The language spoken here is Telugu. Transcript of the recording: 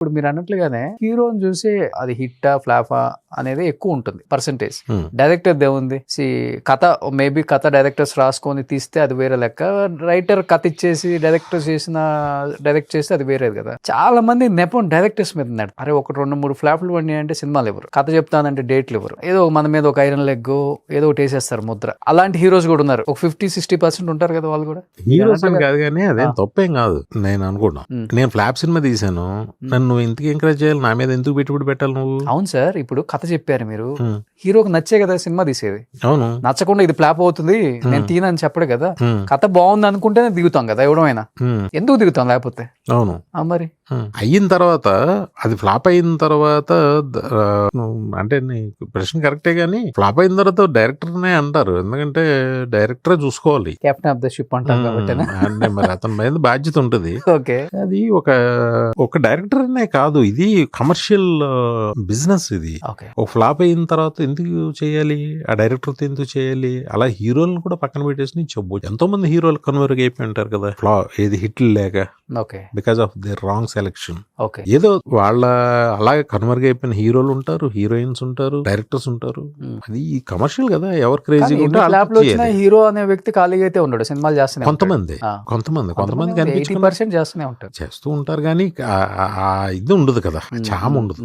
ఇప్పుడు మీరు అన్నట్లుగానే హీరోని చూసి అది హిట్టా ఫ్లాఫా అనేది ఎక్కువ ఉంటుంది పర్సంటేజ్. డైరెక్టర్ దేవుంది కథ మేబీ కథ డైరెక్టర్స్ రాసుకొని తీస్తే అది వేరే లెక్క, రైటర్ కథ ఇచ్చేసి డైరెక్ట్ చేస్తే అది వేరేది కదా. చాలా మంది నెపం డైరెక్టర్స్ మీద ఉన్నాడు. అరే ఒకటి 2-3 ఫ్లాప్లు పడినాయి అంటే సినిమాలు ఇవ్వరు, కథ చెప్తానంటే డేట్లు ఇవ్వరు, ఏదో మన మీద ఒక ఐరన్ లెగ్ ఏదో ఒకటి వేసేస్తారు ముద్ర. అలాంటి హీరోస్ కూడా ఉన్నారు, ఒక 50-60% ఉంటారు కదా వాళ్ళు కూడా. హీరోస్ అని కాదు కానీ అదేం తప్పేం కాదు నేను అనుకున్నా. నేను ఫ్లాప్ సినిమా తీసాను, నన్ను ఎందుకు ఎంకరేజ్ చేయాలి, నా మీద ఎందుకు పెట్టుబడి పెట్టాలి నువ్వు? అవును సార్, ఇప్పుడు కథ చెప్పారు మీరు, హీరోకి నచ్చే కదా సినిమా తీసేది. అవును, నచ్చకుండా ఇది ఫ్లాప్ అవుతుంది నేను తీనని చెప్పడు కదా. కథ బాగుంది అనుకుంటేనే దిగుతాం కదా ఎవడమైనా, ఎందుకు దిగుతాం లేకపోతే? అవును మరి అయిన తర్వాత అది ఫ్లాప్ అయిన తర్వాత అంటే ప్రశ్న కరెక్టే గానీ ఫ్లాప్ అయిన తర్వాత డైరెక్టర్నే అంటారు, ఎందుకంటే డైరెక్టరే చూసుకోవాలి, కెప్టెన్ ఆఫ్ ద షిప్ అంటారు కాబట్టి. అంటే మరి అతని మీద బాధ్యత ఉంటది. ఓకే, అది ఒక డైరెక్టర్ అనే కాదు, ఇది కమర్షియల్ బిజినెస్. ఇది ఒక ఫ్లాప్ అయిన తర్వాత ఎందుకు చేయాలి, ఆ డైరెక్టర్ తో ఎందుకు చేయాలి? అలా హీరోలను కూడా పక్కన పెట్టేసి చెప్పు. ఎంతో మంది హీరోలు కన్వర్ట్ అయిపోయి ఉంటారు కదా ఏది హిట్లు లేక, because of their wrong selection. ఏదో వాళ్ళ అలాగే కన్వర్ట్ అయిపోయిన హీరోలు ఉంటారు, హీరోయిన్స్ ఉంటారు, డైరెక్టర్స్ ఉంటారు. అది కమర్షియల్ కదా, ఎవరు క్రేజీ హీరో అనే వ్యక్తి ఖాళీగా అయితే ఉండడు, సినిమాలు చేస్తూనే కొంతమంది 80% చేస్తూనే ఉంటారు, చేస్తూ ఉంటారు కానీ ఇది ఉండదు కదా, చామ ఉండదు.